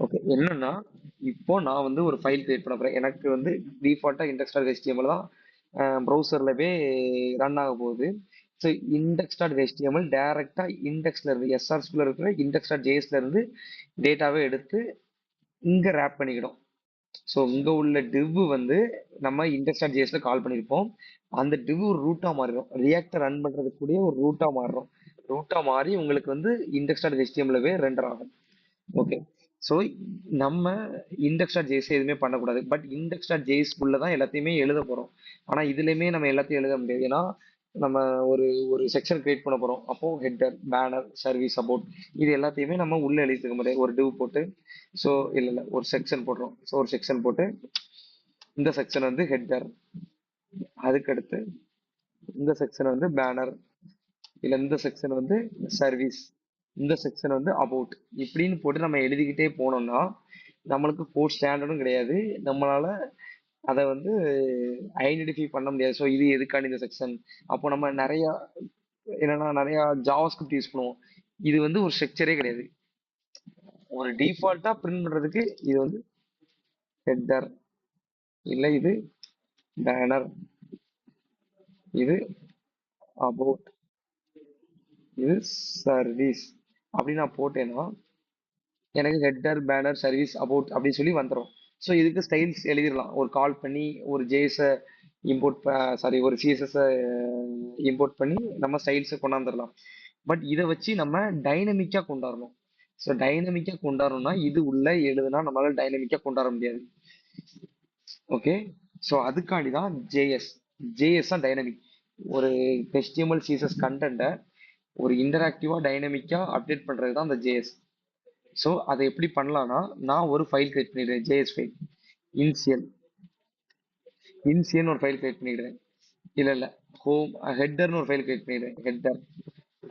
Okay. என்னன்னா, இப்போ நான் வந்து ஒரு ஃபைல் கிரியேட் பண்ண போறேன். எனக்கு வந்து டிஃபால்ட்டா இண்டெக்ஸ் டாட் HTML தான் ப்ரௌசர்லவே ரன் ஆக போகுது. ஸோ இண்டெக்ஸ் டாட் HTML டைரக்டா இண்டெக்ஸ்ல இருந்து எஸ்ஆர்ஸ்குள்ள இருக்கிற இண்டெக்ஸ் டாட் ஜேஎஸ்ல இருந்து டேட்டாவை எடுத்து இங்க ரேப் பண்ணிக்கிடும். ஸோ இங்க உள்ள div வந்து நம்ம இண்டெக்ஸ் டாட் ஜேஎஸ்ல கால் பண்ணியிருப்போம். அந்த div ஒரு ரூட்டா மாறிடும். ரியாக்டர் ரன் பண்றதுக்கு கூடிய ஒரு ரூட்டா மாறும். ரூட்டா மாறி உங்களுக்கு வந்து இண்டெக்ஸ் டாட் HTMLவே ரெண்டர் ஆகும். ஓகே. ஸோ நம்ம இண்டெக்ஸ் டாட் ஜேஎஸ் எதுவுமே பண்ணக்கூடாது. பட் இண்டெக்ஸ் டாட் ஜேஎஸ் உள்ள தான் எல்லாத்தையுமே எழுத போறோம். ஆனா இதுலயுமே நம்ம எல்லாத்தையும் எழுத முடியாது. ஏன்னா நம்ம ஒரு ஒரு செக்ஷன் கிரியேட் பண்ண போறோம். அப்போ ஹெட்டர், பேனர், சர்வீஸ், அபவுட் இது எல்லாத்தையுமே நம்ம உள்ள எழுதிக்க முடியாது. ஒரு div போட்டு ஸோ இல்ல ஒரு செக்ஷன் போடுறோம். ஸோ ஒரு செக்ஷன் போட்டு இந்த செக்ஷன் வந்து ஹெட்டர், அதுக்கடுத்து இந்த செக்ஷன் வந்து பேனர், இல்ல இந்த செக்ஷன் வந்து சர்வீஸ், இந்த செக்ஷன் வந்து அபவுட் இப்படின்னு போட்டு நம்ம எழுதிக்கிட்டே போனோம்னா நம்மளுக்கு கோட் ஸ்டாண்டர்டும் கிடையாது. நம்மளால அதை வந்து ஐடென்டிஃபை பண்ண முடியாது. ஸோ இது எதுக்கான இந்த செக்ஷன். அப்போ நம்ம நிறைய என்னன்னா நிறைய ஜாவாஸ்கிரிப்ட் யூஸ் பண்ணுவோம். இது வந்து ஒரு ஸ்ட்ரக்சரே கிடையாது. ஒரு டிஃபால்ட்டா பிரிண்ட் பண்றதுக்கு இது வந்து ஹெட்டர், இல்ல இது பேனர், இது அபவுட், இது சர்வீஸ் அப்படின்னு நான் போட்டேன்னா எனக்கு ஹெட்டர், பேனர், சர்வீஸ், அபவுட் அப்படின்னு சொல்லி வந்துடும். ஸோ இதுக்கு ஸ்டைல்ஸ் எழுதிடலாம். ஒரு கால் பண்ணி ஒரு ஜேஎஸை இம்போர்ட் சாரி ஒரு சிஎஸ்எஸ்ஸை இம்போர்ட் பண்ணி நம்ம ஸ்டைல்ஸை கொண்டாந்துடலாம். பட் இதை வச்சு நம்ம டைனமிக்காக கொண்டாடணும். ஸோ டைனமிக்காக கொண்டாடணும்னா இது உள்ள எழுதுனா நம்மளால டைனமிக்காக கொண்டாட முடியாது. ஓகே. ஸோ அதுக்காண்டி தான் ஜேஎஸ். ஜேஎஸ் தான் டைனமிக். ஒரு HTML CSS கண்டென்ட்டை ஒரு இன்டராக்டிவா டைனமிக்கா அப்டேட் பண்றது தான் அந்த ஜேஎஸ். ஸோ அதை எப்படி பண்ணலாம்னா நான் ஒரு ஃபைல் கிரியேட் பண்ணிடுறேன். ஜேஎஸ் ஃபைல் இன்சியல் இன்சியல்னு ஒரு ஃபைல் கிரியேட் பண்ணிடுறேன். இல்ல ஹோம் ஹெட்டர்னு ஒரு ஃபைல் கிரியேட் பண்ணிடுறேன். Header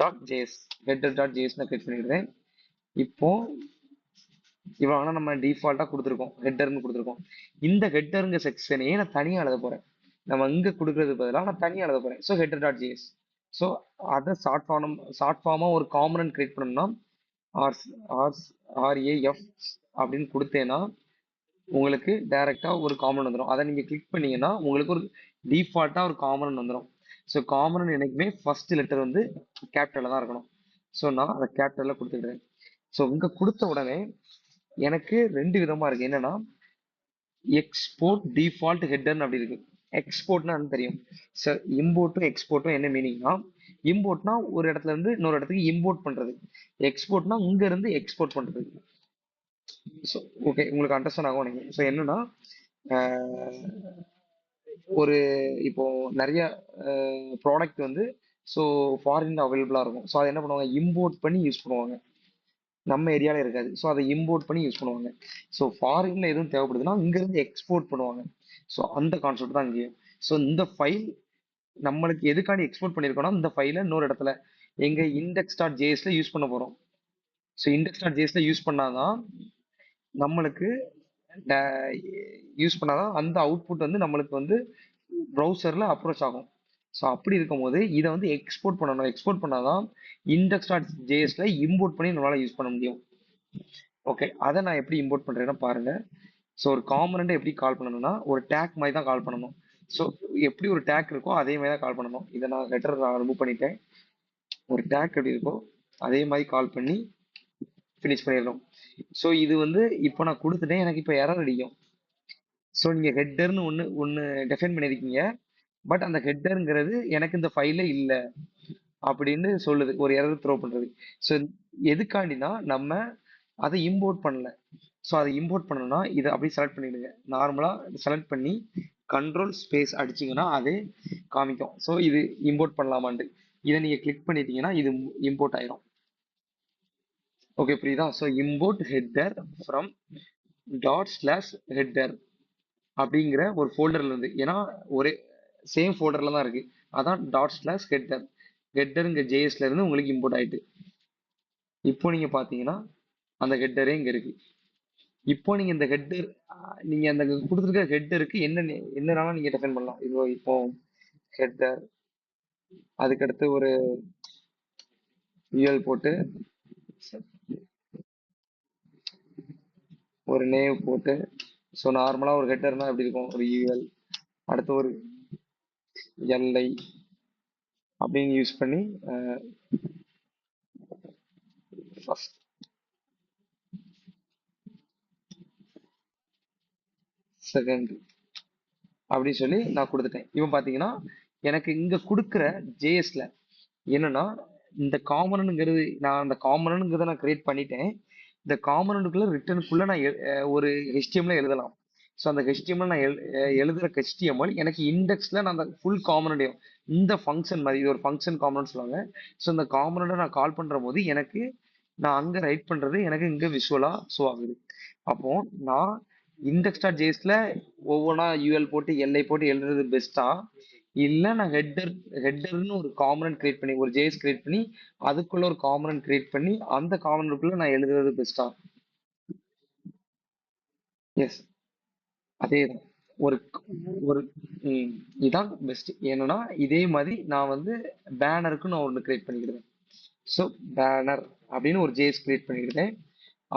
dot JS header dot JS create பண்ணிடுறேன். இப்போ இவ்வளவு நம்ம டிஃபால்ட்டா கொடுத்துருக்கோம், ஹெட்டர்னு கொடுத்துருக்கோம். இந்த ஹெட்டருங்க செக்ஷனையே நான் தனியாக எழுத போறேன். நம்ம இங்க கொடுக்கறது பதிலாக நான் தனியாக எழுத போறேன். So header dot JS. So அதை ஷார்ட் ஃபார்மா ஒரு காம்பனன்ட் கிரியேட் பண்ணணும்னா ஆர் ஆர் ஆர்ஏஎஃப் அப்படின்னு கொடுத்தேன்னா உங்களுக்கு டைரக்டா ஒரு காமன் வந்துடும். அதை நீங்க கிளிக் பண்ணீங்கன்னா உங்களுக்கு ஒரு டிஃபால்ட்டா ஒரு காமன் வந்துடும். ஸோ காமன் என்னைக்குமே ஃபர்ஸ்ட் லெட்டர் வந்து கேபிட்டல்ல தான் இருக்கணும். ஸோ நான் அதை கேபிட்டல்ல கொடுத்துக்கிறேன். ஸோ இங்க கொடுத்த உடனே எனக்கு ரெண்டு விதமா இருக்கு. என்னன்னா எக்ஸ்போர்ட் டிஃபால்ட் ஹெட்டர்னு அப்படி இருக்கு. எக்ஸ்போர்ட்னா தெரியும் சார். இம்போர்ட்டும் எக்ஸ்போர்ட்டும் என்ன மீனிங்னா, இம்போர்ட்னா ஒரு இடத்துல இருந்து இன்னொரு இடத்துக்கு இம்போர்ட் பண்றது. எக்ஸ்போர்ட்னா இங்க இருந்து எக்ஸ்போர்ட் பண்றது. ஸோ ஓகே, உங்களுக்கு அண்டர்ஸ்டாண்ட் ஆகும் நினைக்கிறேன். ஸோ என்னன்னா ஒரு இப்போ நிறைய ப்ராடக்ட் வந்து ஸோ ஃபாரின்ல அவைலபிளா இருக்கும். ஸோ அதை என்ன பண்ணுவாங்க, இம்போர்ட் பண்ணி யூஸ் பண்ணுவாங்க. நம்ம ஏரியால இருக்காது. ஸோ அதை இம்போர்ட் பண்ணி யூஸ் பண்ணுவாங்க. ஸோ ஃபாரின்ல எதுவும் தேவைப்படுதுன்னா இங்க இருந்து எக்ஸ்போர்ட் பண்ணுவாங்க. ஸோ அந்த கான்செப்ட் தான் இங்கேயும். ஸோ இந்த ஃபைல் நம்மளுக்கு எதுக்காண்டி எக்ஸ்போர்ட் பண்ணியிருக்கோம்னா இந்த ஃபைலை இன்னொரு இடத்துல எங்க இண்டெக்ஸ் டாட் ஜேஎஸ்ல யூஸ் பண்ண போறோம். ஸோ இண்டெக்ஸ் டாட் ஜேஎஸ்ல யூஸ் பண்ணாதான் நம்மளுக்கு யூஸ் பண்ணாதான் அந்த அவுட்புட் வந்து நம்மளுக்கு வந்து ப்ரௌசர்ல அப்ரோச் ஆகும். ஸோ அப்படி இருக்கும்போது இதை வந்து எக்ஸ்போர்ட் பண்ணணும். எக்ஸ்போர்ட் பண்ணாதான் இண்டெக்ஸ் டாட் ஜேஎஸ்ல இம்போர்ட் பண்ணி நம்மளால யூஸ் பண்ண முடியும். ஓகே, அதை நான் எப்படி இம்போர்ட் பண்றேன்னா பாருங்க. ஸோ ஒரு காம்பனண்ட்டை எப்படி கால் பண்ணணும்னா ஒரு டேக் மாதிரி தான் கால் பண்ணணும். ஸோ எப்படி ஒரு டேக் இருக்கோ அதே மாதிரி தான் கால் பண்ணணும். இதை நான் லெட்டர் நான் ரிமூவ் பண்ணிட்டேன். ஒரு டேக் எப்படி இருக்கோ அதே மாதிரி கால் பண்ணி ஃபினிஷ் பண்ணிடணும். ஸோ இது வந்து இப்போ நான் கொடுத்துட்டேன், எனக்கு இப்போ எரர் அடிக்கும். ஸோ நீங்க ஹெட்டர்னு ஒன்று ஒன்று டெஃபைன் பண்ணியிருக்கீங்க. பட் அந்த ஹெட்டருங்கிறது எனக்கு இந்த ஃபைலே இல்லை அப்படின்னு சொல்லுது, ஒரு எரர் த்ரோ பண்றது. ஸோ எதுக்காண்டினா நம்ம அதை இம்போர்ட் பண்ணல. ஸோ அதை இம்போர்ட் பண்ணணும்னா இதை அப்படியே செலக்ட் பண்ணிடுங்க. நார்மலா செலக்ட் பண்ணி கண்ட்ரோல் ஸ்பேஸ் அடிச்சீங்கன்னா அது காமிக்கும். ஸோ இது இம்போர்ட் பண்ணலாமான்ட்டு. இதை நீங்க கிளிக் பண்ணிட்டீங்கன்னா இது இம்போர்ட் ஆயிரும். ஓகே, புரியுதா? So import header from dot slash header அப்படிங்கிற ஒரு ஃபோல்டர்ல இருந்து, ஏன்னா ஒரே சேம் ஃபோல்டர்ல தான் இருக்கு. அதான் டாட் ஸ்லாஷ் ஹெட்டர். ஹெட்டருங்க ஜேஎஸ்ல இருந்து உங்களுக்கு இம்போர்ட் ஆயிட்டு இப்போ நீங்க பாத்தீங்கன்னா அந்த ஹெட்டரே இங்க இருக்கு. இப்போ நீங்க இந்த ஹெட்டர் நீங்க அந்த கொடுத்துருக்க ஹெட்டருக்கு என்னனாலும் நீங்க டிஃபைன் பண்ணலாம். இப்போ ஹெட்டர் அதுக்கடுத்து ஒரு யூஎல் போட்டு ஒரு நேம் போட்டு, ஸோ நார்மலாக ஒரு ஹெட்டர்னா எப்படி இருக்கும், ஒரு யூஎல், அடுத்து ஒரு எல்ஐ அப்படின்னு யூஸ் பண்ணி ஃபர்ஸ்ட் செகண்ட் அப்படின்னு சொல்லி நான் கொடுத்துட்டேன். இவன் பார்த்தீங்கன்னா எனக்கு இங்க கொடுக்குற ஜேஎஸ்ல என்னன்னா, இந்த காமனனுங்கிறது நான் அந்த காமனனுங்கிறத நான் கிரியேட் பண்ணிட்டேன். இந்த காமனனுக்குள்ள ரிட்டனுக்குள்ள நான் ஒரு HTML எழுதலாம். ஸோ அந்த HTML நான் எழுதுற HTML எனக்கு இண்டெக்ஸ்ல நான் அந்த ஃபுல் காமனடையும் இந்த ஃபங்க்ஷன் மாதிரி இது ஒரு ஃபங்க்ஷன் காமன் சொல்லுவாங்க. ஸோ இந்த காமனோட நான் கால் பண்ற போது எனக்கு நான் அங்க ரைட் பண்றது எனக்கு இங்க விஷுவலா ஷோ ஆகுது. அப்போ நான் இண்டெக்ஸ் டாட் ஜேஸ்ல ஒவ்வொன்றா யூஎல் போட்டு எல்ஐ போட்டு எழுதுறது பெஸ்ட்டா, இல்ல நான் ஹெட்டர்னு ஒரு காம்பனன்ட் கிரியேட் பண்ணி ஒரு ஜேஎஸ் கிரியேட் பண்ணி அதுக்குள்ள ஒரு காம்பனன்ட் கிரியேட் பண்ணி அந்த காம்பனன்ட்குள்ள நான் எழுதுறது பெஸ்ட்டா? எஸ், அதேதான். ஒரு ஒரு இதான் பெஸ்ட். ஏன்னா இதே மாதிரி நான் வந்து பேனருக்கு நான் ஒன்று கிரியேட் பண்ணிக்கிடுவேன். ஸோ பேனர் அப்படின்னு ஒரு ஜேஎஸ் கிரியேட் பண்ணிக்கிட்டேன்.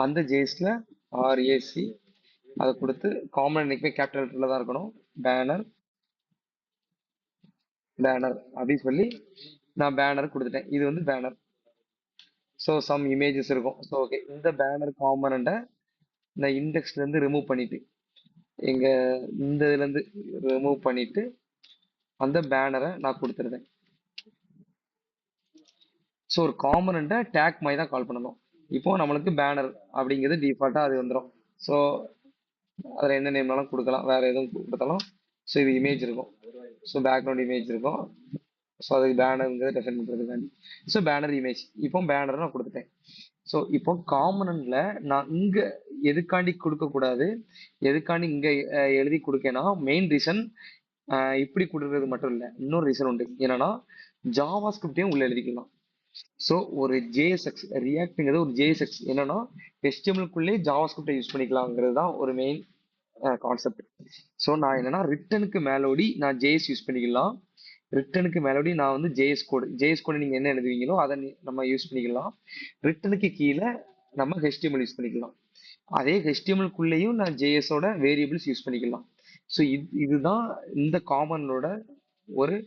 அந்த ஜேஎஸ்ல ஆர்ஏசி அதை கொடுத்து காமன் என்னைக்குமே கேபிட்டல் லெட்டர்ல தான் இருக்கணும். பேனர் பேனர் அப்படின்னு சொல்லி நான் பேனர் கொடுத்துட்டேன். இது வந்து பேனர். ஸோ சம் இமேஜஸ் இருக்கும். ஸோ ஓகே, இந்த பேனர் காம்பனண்ட்டை இந்த இண்டெக்ஸ்ல இருந்து ரிமூவ் பண்ணிட்டு எங்க இந்த இதுல இருந்து ரிமூவ் பண்ணிட்டு அந்த பேனரை நான் கொடுத்துருந்தேன். ஸோ ஒரு காம்பனண்ட்டை டேக் மாதிரி தான் கால் பண்ணணும். இப்போ நம்மளுக்கு பேனர் அப்படிங்கிறது டிஃபால்ட்டாக அது வந்துடும். ஸோ அதில் என்ன நேம்னாலும் கொடுக்கலாம், வேற எதுவும் கொடுத்தாலும். ஸோ இது இமேஜ் இருக்கும். ஸோ பேக்ரவுண்ட் இமேஜ் இருக்கும். ஸோ அதுக்கு பேனருங்கிறது டெஃபைன் பண்ணுறதுக்காண்டி. ஸோ பேனர் இமேஜ் இப்போ பேனர் நான் கொடுத்துட்டேன். ஸோ இப்போ காம்பனண்ட்ல நான் இங்க எதுக்காண்டி கொடுக்கக்கூடாது, எதுக்காண்டி இங்க எழுதி கொடுக்கேன்னா மெயின் ரீசன் இப்படி கொடுக்கறது மட்டும் இல்லை, இன்னொரு ரீசன் உண்டு. என்னன்னா ஜாவா ஸ்கிரிப்டையும் உள்ள எழுதிக்கலாம். ஸோ ஒரு ஜேஎஸ்எக்ஸ் ரியாக்ட்ங்கிறது ஒரு ஜேஎஸ்எக்ஸ் என்னன்னா HTML-க்குள்ளே ஜாவா ஸ்கிரிப்டை யூஸ் பண்ணிக்கலாங்கிறது தான் ஒரு மெயின் கான்செப்ட். ஸோ நான் என்னன்னா ரிட்டனுக்கு மேலோடி நான் ஜேஎஸ் யூஸ் பண்ணிக்கலாம். ரிட்டனுக்கு மேலோடி நான் வந்து ஜேஎஸ் கோடு நீங்க என்ன எழுதுவீங்களோ அதை நம்ம யூஸ் பண்ணிக்கலாம். ரிட்டனுக்கு கீழே நம்ம HTML யூஸ் பண்ணிக்கலாம். அதே HTML-க்குள்ளேயும் நான் ஜேஎஸோட வேரியபிள்ஸ் யூஸ் பண்ணிக்கலாம். ஸோ இதுதான் இந்த காமனோட ஒரு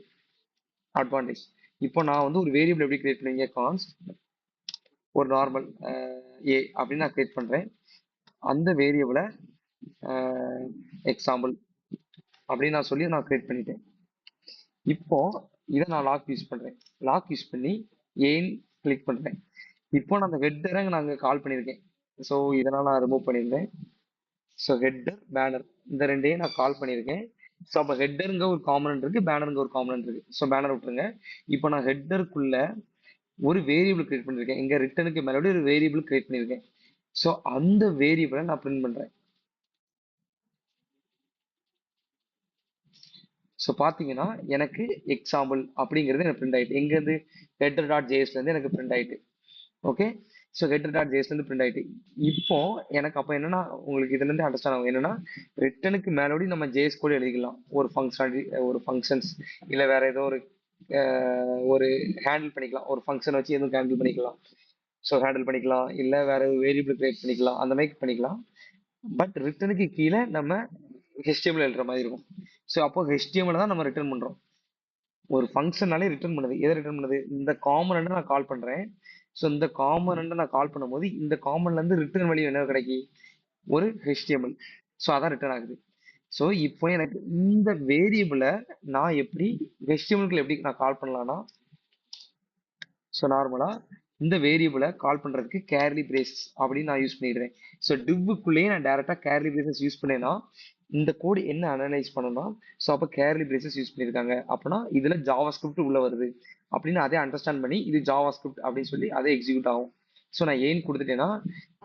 அட்வான்டேஜ். இப்போ நான் வந்து ஒரு வேரியபிள் எப்படி கிரியேட் பண்ணுவீங்க, கான்ஸ்ட் ஒரு நார்மல் அப்படின்னு நான் கிரியேட் பண்றேன். அந்த வேரியபிளை எக்ஸாம்பிள் அப்படின்னு நான் சொல்லி நான் கிரியேட் பண்ணிட்டேன். இப்போ இதை நான் லாக் யூஸ் பண்றேன். லாக் யூஸ் பண்ணி ஏன் கிளிக் பண்றேன். இப்போ நான் அந்த ஹெட்டரை நாங்கள் கால் பண்ணியிருக்கேன். ஸோ இதனால் நான் ரிமூவ் பண்ணியிருந்தேன். ஸோ ஹெட்டர் பேனர் இந்த ரெண்டையும் நான் கால் பண்ணியிருக்கேன். ஸோ அப்போ ஹெட்டருங்க ஒரு காம்பனன்ட் இருக்கு, பேனருங்க ஒரு காம்பனன்ட் இருக்கு. ஸோ பேனர் விட்டுருங்க. இப்போ நான் ஹெட்டருக்குள்ள ஒரு வேரியபிள் கிரியேட் பண்ணியிருக்கேன். இங்க ரிட்டனுக்கு மேலோட ஒரு வேரியபிள் கிரியேட் பண்ணியிருக்கேன். ஸோ அந்த வேரியபிளை நான் பிரிண்ட் பண்றேன். ஸோ பார்த்தீங்கன்னா எனக்கு எக்ஸாம்பிள் அப்படிங்கிறது எனக்கு பிரிண்ட் ஆயிட்டு எங்கேருந்து ஹெட்டர் டாட் ஜேஎஸ்லேருந்து எனக்கு பிரிண்ட் ஆயிட்டு. ஓகே, ஸோ ஹெட்டர் டாட் ஜேஎஸ்லேருந்து பிரிண்ட் ஆயிட்டு. இப்போ எனக்கு அப்போ என்னன்னா உங்களுக்கு இதுல இருந்து அண்டர்ஸ்டாண்ட் ஆகும். என்னன்னா ரிட்டனுக்கு மேலோடி நம்ம ஜேஎஸ் கூட எழுதிக்கலாம். ஒரு ஃபங்க்ஷன்ஸ் இல்லை வேற ஏதோ ஒரு ஹேண்டில் பண்ணிக்கலாம். ஒரு ஃபங்க்ஷன் வச்சு எதுவும் ஹேண்டில் பண்ணிக்கலாம். ஸோ ஹேண்டில் பண்ணிக்கலாம், இல்லை வேற ஒரு வேரியபிள் கிரியேட் பண்ணிக்கலாம், அந்த மாதிரி பண்ணிக்கலாம். பட் ரிட்டனுக்கு கீழே நம்ம HTML எழுதுற மாதிரி இருக்கும். ஸோ அப்போ HTML தான் நம்ம ரிட்டர்ன் பண்றோம். ஒரு ஃபங்க்ஷனாலே ரிட்டர்ன் பண்ணுது. எதை ரிட்டர்ன் பண்ணுது, இந்த காம்பனண்ட்டை நான் கால் பண்றேன். ஸோ இந்த காம்பனண்ட்டை நான் கால் பண்ணும்போது இந்த காம்பனண்ட்ல இருந்து ரிட்டர்ன் வேல்யூ என்ன கிடைக்கி, ஒரு HTML. ஸோ அதான் ரிட்டர்ன் ஆகுது. ஸோ இப்போ எனக்கு இந்த வேரியபிளை நான் எப்படி HTML-க்குள்ள எப்படி நான் கால் பண்ணலாம்னா, ஸோ நார்மலா இந்த வேரியபிளை கால் பண்றதுக்கு கேர்லி பிரேசஸ் அப்படின்னு நான் யூஸ் பண்ணிடுறேன். ஸோ டிவ்வுக்குள்ளேயே நான் டேரக்டா கேர்லி பிரேசஸ் யூஸ் பண்ணேன்னா இந்த கோடு என்ன அனலைஸ் பண்ணணும்னா, ஸோ அப்போ கேர்லி பிரேசஸ் யூஸ் பண்ணியிருக்காங்க அப்படின்னா இதுல ஜாவா ஸ்கிரிப்ட் உள்ள வருது அப்படின்னு அதே அண்டர்ஸ்டாண்ட் பண்ணி இது ஜாவா ஸ்கிரிப்ட் அப்படின்னு சொல்லி அதே எக்ஸிக்யூட் ஆகும். ஸோ நான் ஏன் கொடுத்துட்டேன்னா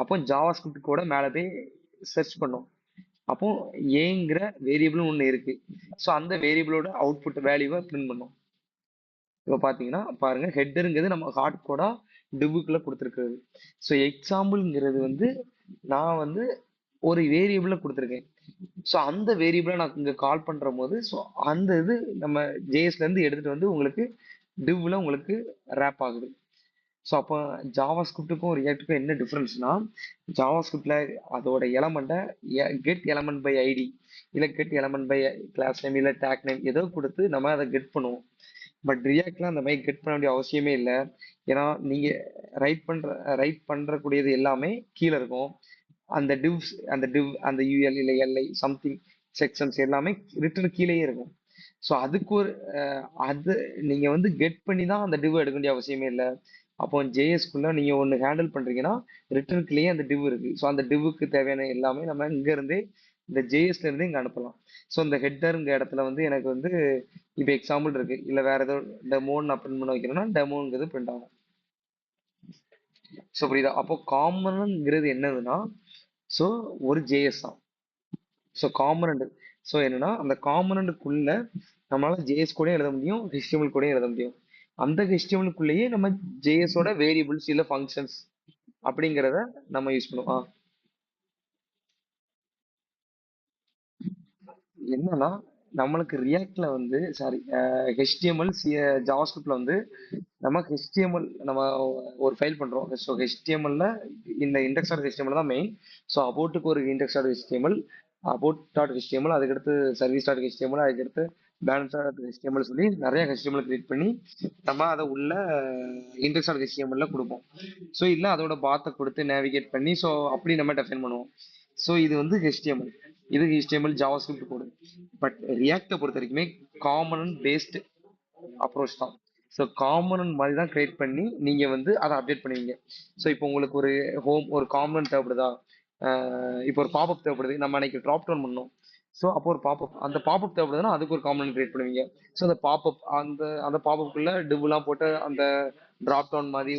அப்போ ஜாவா ஸ்கிரிப்ட் கூட மேலே போய் சர்ச் பண்ணும். அப்போ ஏங்கிற வேரியபிள் ஒன்று இருக்கு. ஸோ அந்த வேரியபிளோட அவுட்புட் வேல்யூவை பிரிண்ட் பண்ணும். இப்போ பார்த்தீங்கன்னா பாருங்க, ஹெட்டருங்கிறது நம்ம ஹார்ட் கோடா டிபுக்குள்ள கொடுத்துருக்குறது. ஸோ எக்ஸாம்பிள்ங்கிறது வந்து நான் வந்து ஒரு வேரியபிள கொடுத்துருக்கேன். ஸோ அந்த வேரியபிளை நான் இங்கே கால் பண்ற போது ஸோ அந்த இது நம்ம ஜேஎஸ்ல இருந்து எடுத்துட்டு வந்து உங்களுக்கு டிவ்ல உங்களுக்கு ரேப் ஆகுது. ஸோ அப்போ ஜாவா ஸ்கிரிப்ட்டுக்கும் ரியாக்ட்டுக்கும் என்ன டிஃப்ரென்ஸ்னா, ஜாவா ஸ்கிரிப்ட்ல அதோட எலமெண்ட்டை கெட் எலமெண்ட் பை ஐடி இல்லை get element by class name இல்லை டேக் நேம் ஏதோ கொடுத்து நம்ம அதை கெட் பண்ணுவோம். பட் ரியாக்ட்ல அந்த மாதிரி கெட் பண்ண வேண்டிய அவசியமே இல்லை. ஏன்னா நீங்க ரைட் பண்றக்கூடியது எல்லாமே கீழே இருக்கும். அந்த யூஎல் இல்லை எல்ஐ சம்திங் செக்ஷன்ஸ் எல்லாமே ரிட்டர்ன் கீழேயே இருக்கும். ஸோ அதுக்கு ஒரு அது நீங்க வந்து கெட் பண்ணி தான் அந்த டிவ் எடுக்க வேண்டிய அவசியமே இல்லை. அப்போ ஜேஎஸ்குள்ள நீங்க ஒன்று ஹேண்டில் பண்றீங்கன்னா ரிட்டர்னுக்குள்ளேயே அந்த டிவ் இருக்கு. ஸோ அந்த டிவ்வுக்கு தேவையான எல்லாமே நம்ம இங்க இருந்தே இந்த ஜேஎஸ்ல இருந்தே இங்க அனுப்பலாம். ஸோ இந்த ஹெட்டருங்க இடத்துல வந்து எனக்கு வந்து இப்போ எக்ஸாம்பிள் இருக்கு, இல்லை வேற ஏதோ டெமோன்னு நான் பிரிண்ட் பண்ண வைக்கிறேன்னா டெமோங்கிறது பிரிண்ட் ஆகும். ஸோ புரியுதா? அப்போ காமன்ங்கிறது என்னதுன்னா, ஸோ ஒரு ஜேஎஸ் தான். So component. ஸோ என்னன்னா அந்த காம்பனண்ட்டுக்குள்ள நம்மளால ஜேஎஸ் கூட எழுத முடியும், ஹெச்டிஎம்எல் கூட எழுத முடியும். அந்த ஹெச்டிஎம்எல்குள்ளேயே நம்ம ஜேஎஸோட வேரியபிள்ஸ் இல்லை ஃபங்க்ஷன்ஸ் அப்படிங்கிறத நம்ம யூஸ் பண்ணுவோம். என்னன்னா நம்மளுக்கு ரியாக்ட்ல வந்து சாரி ஹெச்டிஎம்எல் ஜாவாஸ்கிரிப்ட்ல வந்து நம்ம ஹெச்டிஎம்எல் நம்ம ஒரு ஃபைல் பண்றோம். ஸோ ஹெச்டிஎம்எல்ல இந்த இண்டெக்ஸ் டாட் ஹெச்டிஎம்எல் தான் மெயின். ஸோ அபோட்டுக்கு ஒரு index dot HTML, about dot HTML, அதுக்கடுத்து சர்வீஸ் டாட் ஹெச்டிஎம்எல், அதுக்கடுத்து பேலன்ஸ் டாட் ஹெச்டிஎம்எல் சொல்லி நிறைய ஹெச்டிஎம்எல் கிரியேட் பண்ணி நம்ம அதை உள்ள இண்டெக்ஸ் டாட் ஹெச்டிஎம்எல்ல கொடுப்போம். ஸோ இல்லை அதோட பாத்தை கொடுத்து நேவிகேட் பண்ணி ஸோ அப்படி நம்ம டெஃபைன் பண்ணுவோம். ஸோ இது வந்து ஹெச்டிஎம்எல், இது ஹெச்டிஎம்எல் ஜாவாஸ்கிரிப்ட் கோடு. பட் ரியாக்டை பொறுத்த வரைக்குமே காமன் பேஸ்ட் அப்ரோச் தான். ஸோ காமன் மாதிரி தான் கிரியேட் பண்ணி நீங்க வந்து அதை அப்டேட் பண்ணுவீங்க. ஸோ இப்போ உங்களுக்கு ஒரு ஒரு காமன் தேவைப்படுதா, இப்போ ஒரு பாப்அப் தேவைப்படுது, நம்ம அன்னைக்கு ட்ராப் டவுன் பண்ணோம். ஸோ அப்போ ஒரு பாப்அப், அந்த பாப்அப் தேவைப்படுதுன்னா அதுக்கு ஒரு காமன் கிரியேட் பண்ணுவீங்க. ஸோ அந்த பாப்அப் அந்த அந்த பாப்அப்புக்குள்ள டிவ்லாம் போட்டு அந்த ட்ராப் டவுன் மாதிரி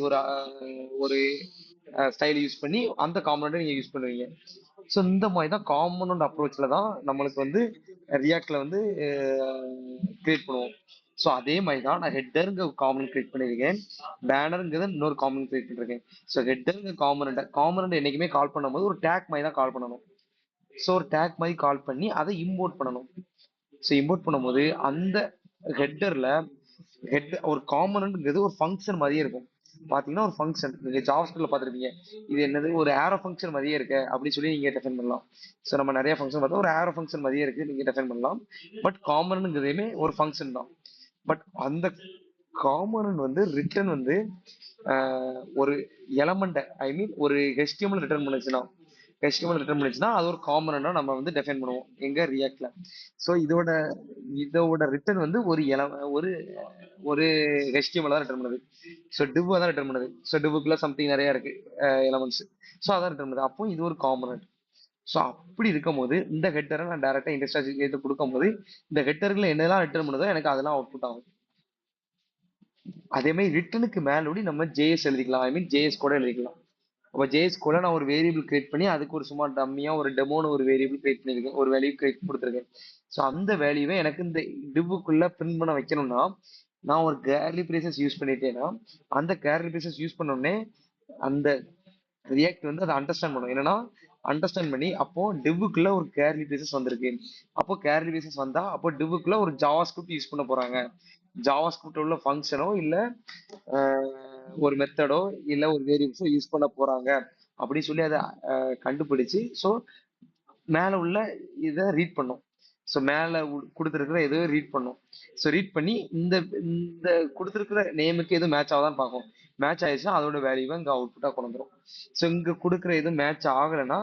ஒரு ஸ்டைல் யூஸ் பண்ணி அந்த காம்பனண்ட்டை நீங்க யூஸ் பண்ணுவீங்க. ஸோ இந்த மாதிரி தான் காம்பனண்ட் அப்ரோச்ல தான் நம்மளுக்கு வந்து ரியாக்ட்ல வந்து கிரியேட் பண்ணுவோம். ஸோ அதே மாதிரி தான் நான் ஹெட்டருங்க காமன் கிரியேட் பண்ணியிருக்கேன், பேனருங்கிறத இன்னொரு காமன் கிரியேட் பண்ணிருக்கேன். ஸோ ஹெட்டருங்க காமனண்ட் என்னைக்குமே கால் பண்ணும்போது ஒரு டேக் மாதிரி தான் கால் பண்ணணும். ஸோ ஒரு டேக் மாதிரி கால் பண்ணி அதை இம்போர்ட் பண்ணணும். ஸோ இம்போர்ட் பண்ணும்போது அந்த ஹெட்டர்ல ஒரு காம்பனன்ட்ங்கிறது ஒரு ஃபங்க்ஷன் மாதிரியே இருக்கும். பாத்தீங்கன்னா ஒரு ஃபங்க்ஷன் நீங்க ஜாவாஸ்கிரிப்ட்ல பார்த்திருப்பீங்க, இது என்னது ஒரு ஆரோ ஃபங்க்ஷன் மாதிரியே இருக்கு அப்படின்னு சொல்லி நீங்க டெஃபைன் பண்ணலாம். ஸோ நம்ம நிறைய ஃபங்க்ஷன் பார்த்தா ஒரு ஆரோ ஃபங்க்ஷன் மாதிரியே இருக்கு நீங்க டெஃபைன் பண்ணலாம். பட் காம்பனன்ட்ங்கிறதுமே ஒரு ஃபங்க்ஷன் தான். பட் அந்த காம்பனன்ட் வந்து ரிட்டர்ன் வந்து ஒரு எலமெண்ட் ஐ மீன் ஒரு ஹெச்டிஎம்எல் ரிட்டர்ன் பண்ணுச்சுன்னா, அது ஒரு காம்பனண்டா நம்ம வந்து டெஃபைன் பண்ணுவோம் எங்க ரியாக்ட்ல. ஸோ இதோட ரிட்டர்ன் வந்து ஒரு ஒரு ஹெச்டிஎம்எல் தான் ரிட்டர்ன் பண்ணுது. ஸோ டிவ் தான் ரிட்டர்ன் பண்ணுது. ஸோ டிவ்வுக்குள்ள சம்திங் நிறைய இருக்கு எலமெண்ட்ஸ். ஸோ அதான் ரிட்டர்ன் பண்ணுது. அப்போ இது ஒரு காம்பனண்ட். ஸோ அப்படி இருக்கும் போது இந்த ஹெட்டரை நான் டேரக்டா இண்டெக்ஸ் கொடுக்கும் போது இந்த ஹெட்டர்ல என்னெல்லாம் ரிட்டர்ன் பண்ணுதோ எனக்கு அதெல்லாம் அவுட்புட் ஆகும். அதே மாதிரி ரிட்டனுக்கு மேலோடி நம்ம ஜேஎஸ் எழுதிக்கலாம், ஐ மீன் ஜேஎஸ் கூட எழுதிக்கலாம். அப்போ ஜேஎஸ் கூட நான் ஒரு வேரியபிள் கிரியேட் பண்ணி அதுக்கு ஒரு சும்மா டம்மியா ஒரு டெமோன்னு ஒரு வேரியபிள் கிரியேட் பண்ணிருக்கேன், ஒரு வேல்யூ கிரியேட் கொடுத்துருக்கேன். ஸோ அந்த வேல்யூவை எனக்கு இந்த டிவ்வுக்குள்ள பிரிண்ட் பண்ண வைக்கணும்னா நான் ஒரு கேர்லி பிரேசஸ் யூஸ் பண்ணிட்டேன்னா அந்த கேர்லி பிரேசஸ் யூஸ் பண்ணோடனே அந்த ரியாக்ட் வந்து அதை அண்டர்ஸ்டாண்ட் பண்ணும். என்னன்னா அண்டர்ஸ்டாண்ட் பண்ணி அப்போ டிவ்வுக்குள்ள ஒரு கேர்லி பிரேசஸ் வந்திருக்கு, அப்போ கேர்லி பிரேசஸ் வந்தா அப்போ டிவ்வுக்குள்ள ஒரு ஜாவா ஸ்கிரிப்ட் யூஸ் பண்ண போறாங்க. ஜாவா ஸ்கிரிப்ட் உள்ள ஃபங்க்ஷனோ இல்ல ஒரு மெத்தடோ இல்ல ஒரு வேரியபிள்ஸோ யூஸ் பண்ண போறாங்க அப்படின்னு சொல்லி அதை கண்டுபிடிச்சு ஸோ மேல உள்ள இதை ரீட் பண்ணும். ஸோ மேல கொடுத்துருக்கிற எதோ ரீட் பண்ணும். ஸோ ரீட் பண்ணி இந்த இந்த கொடுத்துருக்கிற நேமுக்கு எதுவும் மேட்ச் ஆகுதான்னு பார்க்கும். மேட்ச் ஆயிடுச்சுன்னா அதோட வேல்யூவை இங்கே அவுட்புட்டா கொண்டு வந்துடும். ஸோ இங்க கொடுக்குற எதுவும் மேட்ச் ஆகலைன்னா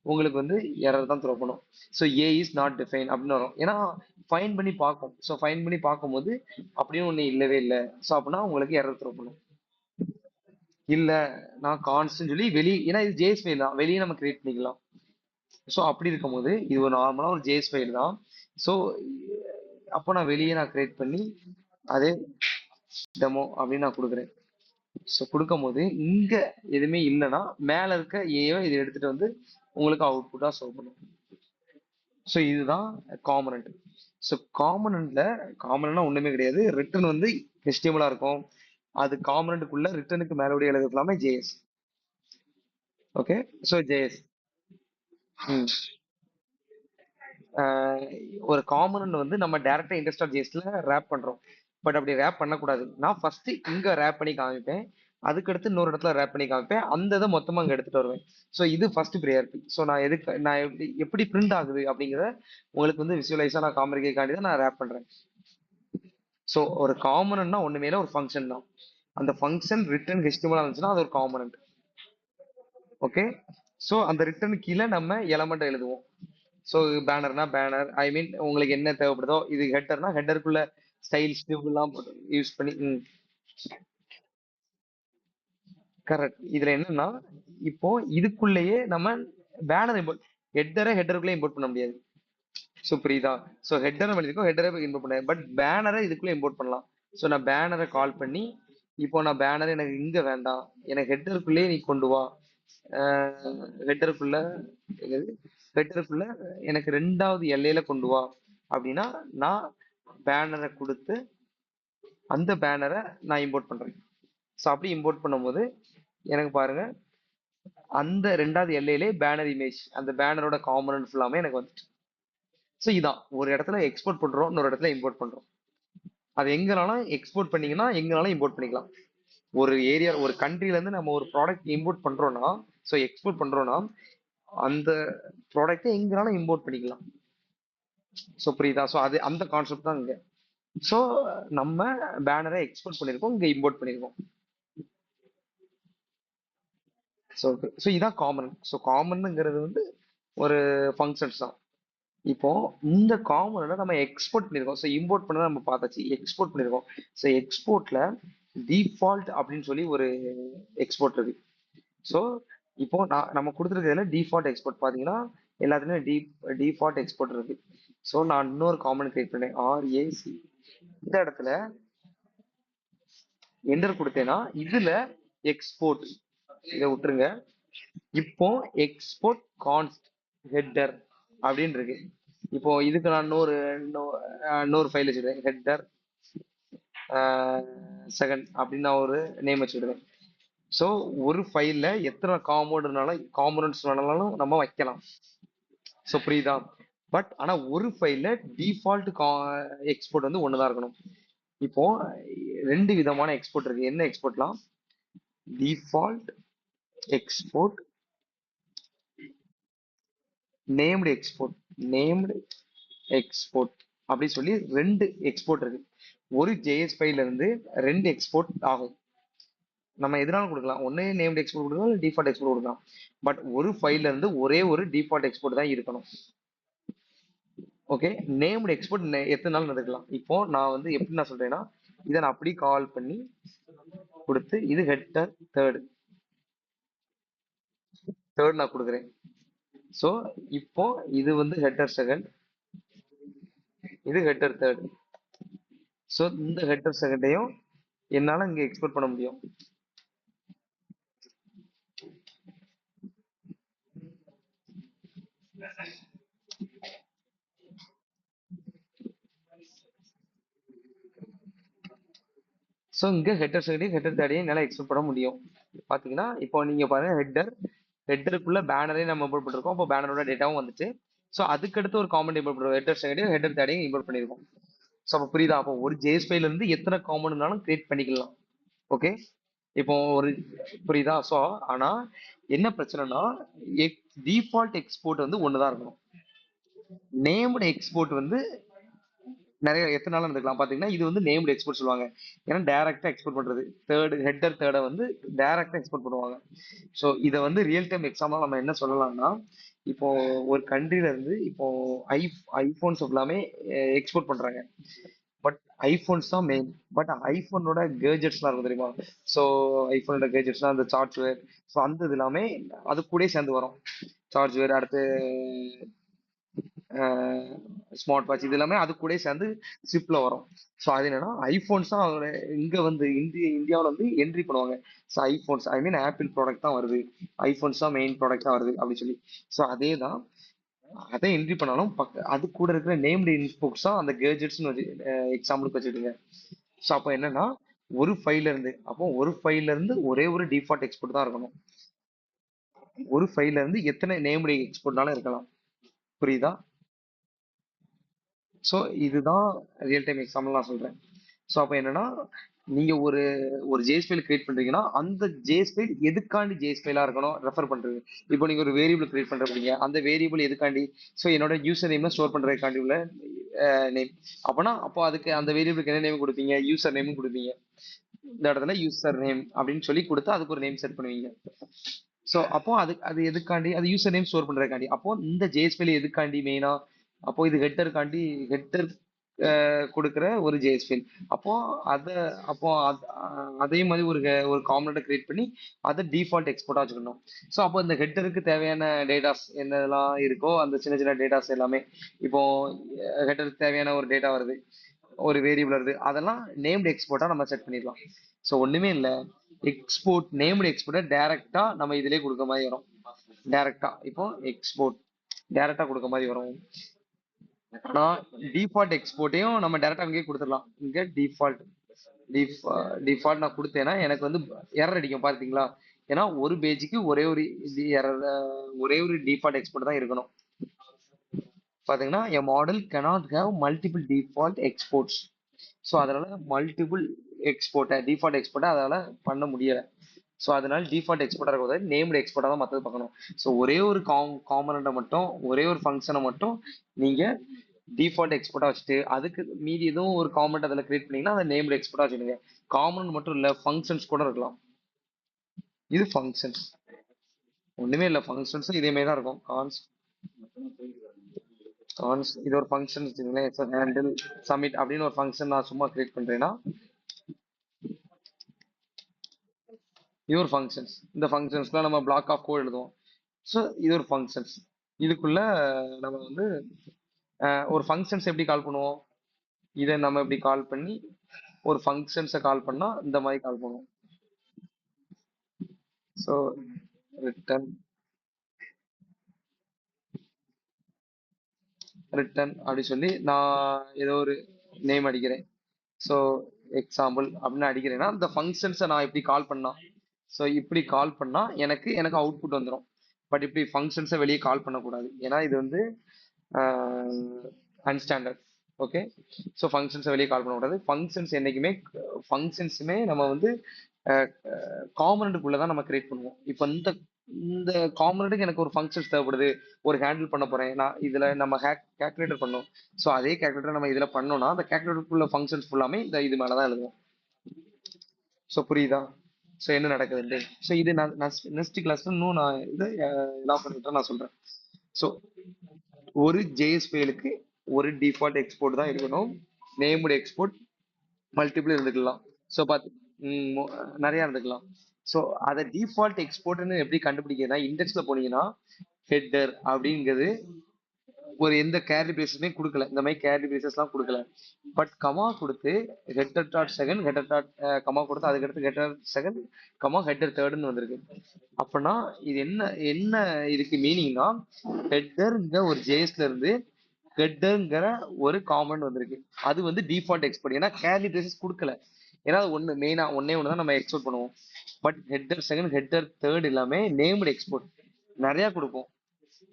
உங்களுக்கு வந்து எரர் தான் த்ரோ பண்ணும். So A is not define அப்படின்னு வரும். ஏன்னா ஃபைன் பண்ணி பார்க்கும். ஸோ ஃபைன் பண்ணி பார்க்கும்போது அப்படியும் ஒன்று இல்லவே இல்லை. ஸோ அப்படின்னா உங்களுக்கு எரர் த்ரோ பண்ணும். இல்ல நான் கான்ஸ்ட்னு சொல்லி வெளியே, ஏன்னா இது ஜேஎஸ் ஃபைல் தான், வெளியே நம்ம கிரியேட் பண்ணிக்கலாம். ஸோ அப்படி இருக்கும்போது இது ஒரு நார்மலா ஒரு ஜேஎஸ் ஃபைல் தான். ஸோ அப்போ நான் வெளியே நான் கிரியேட் பண்ணி அதே டெமோ அப்படின்னு நான் கொடுக்குறேன். ஸோ கொடுக்கும் போது இங்க எதுவுமே இல்லைன்னா மேல இருக்க ஏவை இதை எடுத்துட்டு வந்து உங்களுக்கு அவுட்புட்டா ஷோ பண்ணும். ஸோ இதுதான் காம்பனண்ட். ஸோ காம்பனண்ட்னா ஒண்ணுமே கிடையாது, ரிட்டர்ன் வந்து HTML இருக்கும். அது காம்பனண்ட்டுக்குள்ள ரிட்டர்னுக்கு மேலோடி எழுதுக்கலாமே ஜேஎஸ். ஓகே. ஸோ ஜேஎஸ் ஒரு காம்பனன்ட் வந்து நம்ம டேரக்டா இண்டஸ்ட்ரியல் ஜேஸ்ல ரேப் பண்றோம். பட் அப்படி ரேப் பண்ணக்கூடாது. நான் ஃபர்ஸ்ட் இங்க ரேப் பண்ணி காமிப்பேன். அதுக்கடுத்து இன்னொரு இடத்துல ரேப் பண்ணி காமிப்பேன். அந்த இதை மொத்தமா இங்க எடுத்துட்டு வருவேன். ஸோ இது ஃபர்ஸ்ட் ப்ரியாரிட்டி. ஸோ நான் எதுக்கு நான் எப்படி எப்படி பிரிண்ட் ஆகுது அப்படிங்கிறத உங்களுக்கு வந்து விசுவலைஸா நான் காமிக்கிறதுக்காண்டி தான் நான் ரேப் பண்றேன். ஸோ ஒரு காமனன்னா ஒண்ணுமே இல்ல, ஒரு ஃபங்க்ஷன் தான். அந்த ஃபங்க்ஷன் ரிட்டர்ன் ஹெச்டிஎம்எல் இருந்துச்சுன்னா அது ஒரு காமனன்ட். ஓகே. ஸோ அந்த ரிட்டர்ன் கீழே நம்ம எலமெண்ட் எழுதுவோம். ஸோ பேனர்னா பேனர், ஐ மீன் உங்களுக்கு என்ன தேவைப்படுதோ, இது ஹெட்டர்னா ஹெட்டருக்குள்ள ஸ்டைல்ஸ் எல்லாம் யூஸ் பண்ணி. கரெக்ட். இதுல என்னன்னா, இப்போ இதுக்குள்ளேயே நம்ம பேனர் இம்போர்ட், ஹெட்டரை ஹெட்டருக்குள்ளே இம்போர்ட் பண்ண முடியாது. ஸோ புரியுதா? ஸோ ஹெட்டரை எழுதிக்கோ, ஹெட்டரை இம்போர்ட் பண்ண, பட் பேனரை இதுக்குள்ளே இம்போர்ட் பண்ணலாம். ஸோ நான் பேனரை கால் பண்ணி, இப்போ நான் பேனர் எனக்கு இங்க வேண்டாம், எனக்கு ஹெட்டருக்குள்ளேயே நீ கொண்டு வா. ஹெட்டருக்குள்ள ஹெட்டருக்குள்ள எனக்கு ரெண்டாவது எல்லையில கொண்டு வா அப்படின்னா, நான் பேனரை கொடுத்து அந்த பேனரை நான் இம்போர்ட் பண்றேன். ஸோ அப்படி இம்போர்ட் பண்ணும்போது எனக்கு பாருங்க, அந்த ரெண்டாவது எல்லையிலே பேனர் இமேஜ், அந்த பேனரோட காம்பனன்ட் ஃபுல்லாமே எனக்கு வந்துச்சு. ஸோ இதான் ஒரு இடத்துல எக்ஸ்போர்ட் பண்றோம், இன்னொரு இடத்துல இம்போர்ட் பண்றோம். அது எங்கனாலும் எக்ஸ்போர்ட் பண்ணீங்கன்னா எங்கனாலும் இம்போர்ட் பண்ணிக்கலாம். ஒரு ஏரியா, ஒரு கண்ட்ரில இருந்து நம்ம ஒரு ப்ராடக்ட் இம்போர்ட் பண்றோம்னா, ஸோ எக்ஸ்போர்ட் பண்றோம்னா அந்த ப்ராடக்ட்டை எங்கனாலும் இம்போர்ட் பண்ணிக்கலாம். ஸோ புரியுதா? ஸோ அது அந்த கான்செப்ட் தான் இங்க. ஸோ நம்ம பேனரை எக்ஸ்போர்ட் பண்ணிருக்கோம், இங்க இம்போர்ட் பண்ணிருக்கோம். ஸோ ஸோ இதான் காமன். ஸோ காமன்ங்கிறது வந்து ஒரு ஃபங்க்ஷன்ஸ் தான். இப்போ இந்த காமனை நம்ம எக்ஸ்போர்ட் பண்ணிருக்கோம். ஸோ இம்போர்ட் பண்ணதை நம்ம பார்த்தாச்சு, எக்ஸ்போர்ட் பண்ணிருக்கோம். ஸோ எக்ஸ்போர்ட்ல டிஃபால்ட் அப்படின்னு சொல்லி ஒரு எக்ஸ்போர்ட் இருக்கு. ஸோ இப்போ நம்ம கொடுத்துருக்கிறதுல டிஃபால்ட் எக்ஸ்போர்ட் பார்த்தீங்கன்னா எல்லாத்துலயும் டிஃபால்ட் எக்ஸ்போர்ட் இருக்கு. ஸோ நான் இன்னொரு காமன் கிரியேட் பண்ணேன், ஆர்ஏசி. இந்த இடத்துல என்டர் கொடுத்தேன்னா இதுல எக்ஸ்போர்ட், இதை விட்டுருங்க. இப்போ எக்ஸ்போர்ட் கான்ஸ்ட் ஹெட்டர் அப்படின்னு இருக்கு. இப்போ இதுக்கு நான் இன்னொரு ஃபைல் வச்சுக்கிறேன், ஹெட்டர் செகண்ட் அப்படின்னு நான் ஒரு நேம் வச்சுக்கிடுவேன். ஸோ ஒரு ஃபைல்ல எத்தனை காம்போனன்ட்ஸ் வேணாலும் நம்ம வைக்கலாம். ஸோ புரியுதா? பட் ஆனா ஒரு ஃபைல்ல டிஃபால்ட் எக்ஸ்போர்ட் வந்து ஒண்ணுதான் இருக்கணும். இப்போ ரெண்டு விதமான எக்ஸ்போர்ட் இருக்கு. என்ன எக்ஸ்போர்ட்லாம்? Default export, named export. Named export அப்படி சொல்லி ரெண்டு எக்ஸ்போர்ட் இருக்கு. ஒரு ஜேஎஸ் ஃபைல்ல இருந்து ரெண்டு எக்ஸ்போர்ட் ஆகும். நம்ம எதனாலும் கொடுக்கலாம், ஒன்னே நேம்டு எக்ஸ்போர்ட் கொடுக்கலாம், இல்லை டிஃபால்ட் எக்ஸ்போர்ட் கொடுக்கலாம். பட் ஒரு ஃபைல்ல இருந்து ஒரே ஒரு டிஃபால்ட் எக்ஸ்போர்ட் தான் இருக்கணும். ஓகே. நேம்டு எக்ஸ்போர்ட் எத்தனை நாள் நடக்கலாம். இப்போ நான் வந்து எப்படி நான் சொல்றேன்னா, இதை நான் அப்படி கால் பண்ணி கொடுத்து, இது ஹெட்டர் தேர்ட், நான் கொடுக்குறேன். ஸோ இப்போ இது வந்து ஹெட்டர் செகண்ட், இது ஹெட்டர் தேர்ட். ஸோ இந்த ஹெட்டர் செகண்டையும் என்னால இங்க எக்ஸ்போர்ட் பண்ண முடியும். ஸோ இங்க ஹெட்டர் செகண்டையும் ஹெட்டர் தேர்டையும் என்னால எக்ஸ்போர்ட் பண்ண முடியும். பாத்தீங்கன்னா இப்போ நீங்க பாருங்க, ஹெட்டருக்குள்ள பேனரே நம்ம இம்போர்ட் பண்ணிருக்கோம். அப்போ பேனரோட டேட்டாவும் வந்துச்சு. ஸோ அதுக்கடுத்து ஒரு காமன் இம்போர்ட் பண்ணுவோம், ஹெட்டர் செகண்டையும் ஹெட்டர் தேர்டையும் இம்போர்ட் பண்ணிருக்கோம். ஸோ அப்போ புரியுதா? அப்போ ஒரு ஜேஎஸ் ஃபைல இருந்து எத்தனை காமன்னாலும் கிரியேட் பண்ணிக்கலாம். ஓகே. இப்போ ஒரு புரியுதா? ஸோ ஆனா என்ன பிரச்சனைனா, டிஃபால்ட் எக்ஸ்போர்ட் வந்து ஒண்ணுதான் இருக்கணும். நேம்டு எக்ஸ்போர்ட் வந்து நிறைய எத்தனை நாளும் இருந்துக்கலாம். பாத்தீங்கன்னா இது வந்து நேம்டு எக்ஸ்போர்ட் சொல்லுவாங்க. ஏன்னா டைரக்டா எக்ஸ்போர்ட் பண்றது, ஹெட்டர் தேர்டை வந்து டைரக்டா எக்ஸ்போர்ட் பண்ணுவாங்க. ஸோ இதை வந்து ரியல் டைம் எக்ஸாம்பிள் நம்ம என்ன சொல்லலாம்னா, இப்போ ஒரு கண்ட்ரில இருந்து இப்போ ஐ ஐபோன்ஸ் எல்லாமே எக்ஸ்போர்ட் பண்றாங்க. பட் ஐபோன்ஸ் தான் மெயின். பட் ஐபோனோட கேஜெட்ஸ்லாம் இருக்கும் தெரியுமா? ஸோ ஐபோனோட கேஜெட்ஸ்லாம் அந்த சார்ஜ்வேர், ஸோ அந்த இது எல்லாமே அது கூட சேர்ந்து வரும். சார்ஜ்வேர், அடுத்து ஸ்மார்ட் வாட்ச், இது எல்லாமே அது கூட சேர்ந்து ஷிப்ல வரும். ஸோ அது என்னன்னா ஐபோன்ஸ் தான் இங்க வந்து இந்தியாவில் வந்து என்ட்ரி பண்ணுவாங்க. ஸோ ஐபோன்ஸ், ஐ மீன் ஆப்பிள் ப்ராடக்ட் தான் வருது, ஐபோன்ஸ் தான் மெயின் ப்ராடக்ட் தான் வருது அப்படின்னு சொல்லி. ஸோ அதே தான், அதை என்ட்ரி பண்ணாலும் அது கூட இருக்கிற நேம்டு இன்புட்ஸ் தான் அந்த கேஜெட்ஸ்னு வச்சு எக்ஸாம்பிளுக்கு வச்சுக்கிடுங்க. ஸோ அப்போ என்னன்னா, ஒரு ஃபைல்ல இருந்து ஒரே ஒரு டிஃபால்ட் எக்ஸ்போர்ட் தான் இருக்கணும். ஒரு ஃபைல்ல இருந்து எத்தனை நேம்டு எக்ஸ்போர்ட்னாலும் இருக்கலாம். புரியுதா? ஸோ இதுதான் ரியல் டைம் எக்ஸாம்பிள் நான் சொல்றேன். ஸோ அப்போ என்னன்னா, நீங்க ஒரு ஒரு ஜேஎஸ் ஃபைல் கிரியேட் பண்றீங்கன்னா அந்த ஜேஎஸ் ஃபைல் எதுக்காண்டி ஜேஎஸ் ஃபைலா இருக்கணும் ரெஃபர் பண்றது. இப்போ நீங்க ஒரு வேரியபிள் கிரியேட் பண்றீங்க, அந்த வேரியபிள் எதுக்காண்டி, ஸோ என்னோட யூசர் நேம் ஸ்டோர் பண்றதுக்காண்டி உள்ள நேம். அப்போ அதுக்கு அந்த வேரியபிளுக்கு என்ன நேம் கொடுப்பீங்க, யூசர் நேம் கொடுப்பீங்க. இந்த இடத்துல யூசர் நேம் அப்படின்னு சொல்லி கொடுத்து அதுக்கு ஒரு நேம் செட் பண்ணுவீங்க. ஸோ அப்போ அது அது எதுக்காண்டி, அது யூசர் நேம் ஸ்டோர் பண்றதுக்காண்டி. அப்போ இந்த ஜேஎஸ் ஃபைல் எதுக்காண்டி மெயினா, அப்போ இது ஹெட்டருக்காண்டி, ஹெட்டர் கொடுக்குற ஒரு ஜேஎஸ் ஃபைல். அப்போ அதை அப்போ அதே மாதிரி ஒரு காம்பனண்ட்டை கிரியேட் பண்ணி அதை டிஃபால்ட் எக்ஸ்போர்ட்டா வச்சுக்கணும். ஸோ அப்போ இந்த ஹெட்டருக்கு தேவையான டேட்டாஸ் என்னெல்லாம் இருக்கோ அந்த சின்ன சின்ன டேட்டாஸ் எல்லாமே, இப்போ ஹெட்டருக்கு தேவையான ஒரு டேட்டா வருது, ஒரு வேரியபிள் வருது, அதெல்லாம் நேம்டு எக்ஸ்போர்ட்டா நம்ம செட் பண்ணிடலாம். ஸோ ஒண்ணுமே இல்லை, எக்ஸ்போர்ட் நேம்டு எக்ஸ்போர்ட்டை டைரக்டா நம்ம இதிலே கொடுக்க மாதிரி வரும். டைரக்டா இப்போ எக்ஸ்போர்ட் டைரக்டா கொடுக்க மாதிரி வரும். ஆனா டிஃபால்ட் எக்ஸ்போர்ட்டையும் நம்ம டைரக்டா அங்கேயே கொடுத்துடலாம். இங்க டிஃபால்ட் டிஃபால்ட் நான் கொடுத்தேன்னா எனக்கு வந்து எரர் அடிக்கும் பாத்தீங்களா. ஏன்னா ஒரு பேஜுக்கு எரர், ஒரே ஒரு டிஃபால்ட் எக்ஸ்போர்ட் தான் இருக்கணும். பாத்தீங்கன்னா a model cannot have multiple default exports. So அதனால மல்டிபிள் டிஃபால்ட் எக்ஸ்போர்ட்டை அதனால பண்ண முடியல. ஸோ அதனால டிஃபால்ட் எக்ஸ்போர்ட்டா இருக்கக்கூடாது, நேம்டு எக்ஸ்போர்ட்டா தான் மற்றது பார்க்கணும். ஸோ ஒரே ஒரு காம்பனண்ட்டை மட்டும், ஒரே ஒரு ஃபங்க்ஷனை மட்டும் நீங்க டிஃபால்ட் எக்ஸ்போர்ட்டா வச்சுட்டு அதுக்கு மீதி எதுவும் ஒரு காம்பனண்ட் அதில் கிரியேட் பண்ணீங்கன்னா அதை நேம்டு எக்ஸ்போர்ட்டா வச்சுடுங்க. காம்பனண்ட் மட்டும் இல்லை, ஃபங்க்ஷன்ஸ் கூட இருக்கலாம். இது ஃபங்க்ஷன்ஸ், ஒண்ணுமே இல்லை, ஃபங்க்ஷன்ஸ் இதே மாதிரி தான் இருக்கும். இது ஒரு ஃபங்க்ஷன் வச்சுக்கோங்களேன், ஹேண்டில் சப்மிட் அப்படின்னு ஒரு ஃபங்க்ஷன் நான் சும்மா கிரியேட் பண்றேன்னா இது ஒரு ஃபங்க்ஷன்ஸ். இந்த ஃபங்க்ஷன்ஸ்லாம் நம்ம பிளாக் ஆஃப் கோட் எழுதுவோம். ஸோ இது ஒரு ஃபங்க்ஷன்ஸ். இதுக்குள்ள நம்ம வந்து ஒரு ஃபங்க்ஷன்ஸ் எப்படி கால் பண்ணுவோம், இதை நம்ம எப்படி கால் பண்ணி ஒரு ஃபங்க்ஷன்ஸை கால் பண்ணா இந்த மாதிரி கால் பண்ணுவோம். ஸோ ரிட்டர்ன் ரிட்டர்ன் அப்படி சொல்லி நான் ஏதோ ஒரு நேம் அடிக்கிறேன். ஸோ எக்ஸாம்பிள் அப்படின்னு அடிக்கிறேன்னா இந்த ஃபங்க்ஷன்ஸை நான் இப்படி கால் பண்ணா, ஸோ இப்படி கால் பண்ணா எனக்கு எனக்கு அவுட்புட் வந்துடும். பட் இப்படி ஃபங்க்ஷன்ஸை வெளியே கால் பண்ணக்கூடாது, ஏன்னா இது வந்து அன்ஸ்டாண்டர்ட். ஓகே, ஸோ ஃபங்க்ஷன்ஸை வெளியே கால் பண்ணக்கூடாது. ஃபங்க்ஷன்ஸ் என்னைக்குமே, ஃபங்க்ஷன்ஸுமே நம்ம வந்து காம்பனண்ட்டுக்குள்ள தான் நம்ம கிரியேட் பண்ணுவோம். இப்போ இந்த இந்த காம்பனண்ட்டுக்கு எனக்கு ஒரு ஃபங்க்ஷன்ஸ் தேவைப்படுது, ஒரு ஹேண்டில் பண்ண போறேன் நான், இதுல நம்ம கேல்குலேட்டர் பண்ணோம். ஸோ அதே கேல்குலேட்டர் நம்ம இதுல பண்ணோம்னா அந்த கேல்குலேட்டருக்குள்ள ஃபங்க்ஷன்ஸ் ஃபுல்லாமே இந்த இது மேல தான் எழுதுவோம். ஸோ புரியுதா, ஸோ என்ன நடக்குதுன்ட்டு. ஸோ இது நான் நெக்ஸ்ட் கிளாஸ்ல இன்னும் நான் இதை எல்லாம் பண்ணிட்டு நான் சொல்றேன். ஸோ ஒரு ஜேஎஸ் ஃபைலுக்கு ஒரு டிஃபால்ட் எக்ஸ்போர்ட் தான் இருக்கணும், நேம்டு எக்ஸ்போர்ட் மல்டிபிள் இருந்துக்கலாம். ஸோ பார்த்து நிறைய இருந்துக்கலாம். ஸோ அதை டிஃபால்ட் எக்ஸ்போர்ட்னு எப்படி கண்டுபிடிக்கிறதுனா, இண்டெக்ஸ்ல போனீங்கன்னா ஹெட்டர் அப்படிங்கிறது ஒரு எந்த கேரி பிரேசஸுமே கொடுக்கல, இந்த மாதிரி கேரி பிரேசஸ்லாம் கொடுக்கல. பட் கமா கொடுத்து header dot second, header dot comma கொடுத்து அதுக்கடுத்து ஹெட்டர் செகண்ட் கமா ஹெட்டர் தேர்டுன்னு வந்திருக்கு. அப்படின்னா இது என்ன என்ன இதுக்கு மீனிங்னா, ஹெட்டர்ங்கிற ஒரு ஜேஎஸ்ல இருந்து ஹெட்டர்ங்கிற ஒரு காமன் வந்திருக்கு. அது வந்து டிஃபால்ட் எக்ஸ்போர்ட், ஏன்னா கேரி பிரேசஸ் கொடுக்கல. ஏன்னா ஒன்று மெயினா ஒன்னே ஒன்று தான் நம்ம எக்ஸ்போர்ட் பண்ணுவோம். But header second header third எல்லாமே நேம்டு எக்ஸ்போர்ட் நிறைய கொடுப்போம்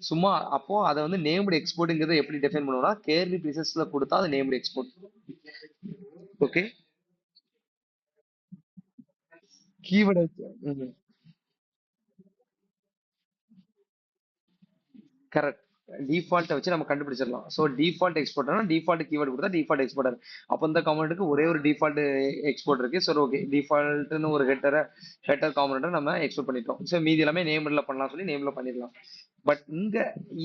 சும்மா. அப்போ அதை வந்து நேம்டு எக்ஸ்போர்ட்ங்கிறத எப்படி டிஃபைன் பண்ணுவோம்னா, கேர்லி பிரேசஸ்ல கொடுத்தா அது named export. Okay, keyword correct, டிஃபால்ட்டை வச்சு நம்ம கண்டுபிடிச்சிடலாம். ஸோ டிஃபால்ட் எக்ஸ்போர்ட்னா டிஃபால்ட் கீவேர்டு கொடுத்தா டிஃபால்ட் எக்ஸ்போர்ட்டர். அப்போ இந்த காம்பனண்ட்டுக்கு ஒரே ஒரு டிஃபால்ட் எக்ஸ்போர்ட் இருக்கு. சரி ஓகே, டிஃபால்ட்னு ஒரு ஹெட்டர் காம்பனண்ட்டை நம்ம எக்ஸ்போர்ட் பண்ணிட்டோம். ஸோ மீதி எல்லாமே நேம்ல பண்ணலாம் சொல்லி நேம்ல பண்ணிடலாம். பட் இங்க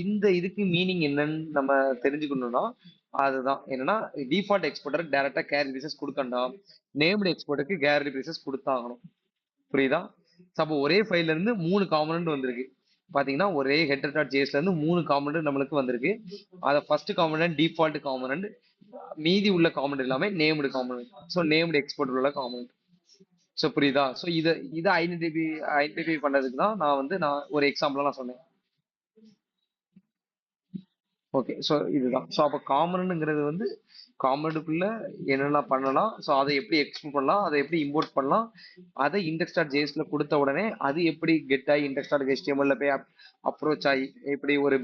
இந்த இதுக்கு மீனிங் என்னன்னு நம்ம தெரிஞ்சுக்கணும்னா, அதுதான் என்னன்னா, டிஃபால்ட் எக்ஸ்போர்ட்டர் டைரக்டா கேரி ரிசஸ் கொடுக்கண்டா, நேம்டு எக்ஸ்போர்ட்டுக்கு கேரி ரிசஸ் கொடுத்தாகணும். புரியுதா. அப்போ ஒரே ஃபைல்ல இருந்து 3 காம்பனண்ட் வந்திருக்கு. பாத்தீங்கன்னா ஒரே ஹெட்டர் டாட் ஜேஎஸ்ல இருந்து 3 காம்பனண்ட் நம்மளுக்கு வந்திருக்கு. அத ஃபர்ஸ்ட் காம்பனண்ட் டிஃபால்ட் காம்பனண்ட், மீதி உள்ள காம்பனண்ட் எல்லாமே named component. So named export உள்ள காம்பனண்ட். ஸோ புரியுதா. ஸோ இதை ஐடென்டிஃபை பண்றதுக்கு தான் நான் ஒரு எக்ஸாம்பிள் நான் சொன்னேன். ஓகே, ஸோ இதுதான். ஸோ அப்போ காம்பனண்ட்ங்கிறது வந்து காம்பனண்ட்டுக்குள்ள என்னெல்லாம் பண்ணலாம், ஸோ அதை எப்படி எக்ஸ்போர்ட் பண்ணலாம், அதை எப்படி இம்போர்ட் பண்ணலாம், அதை இண்டெக்ஸ் டாட் ஜேஎஸ்ல கொடுத்த உடனே அது எப்படி கெட் ஆகி இண்டெக்ஸ் டாட் ஹெச்டிஎம்எல்ல போய் அப்ரோச் ஆகி எப்படி ஒரு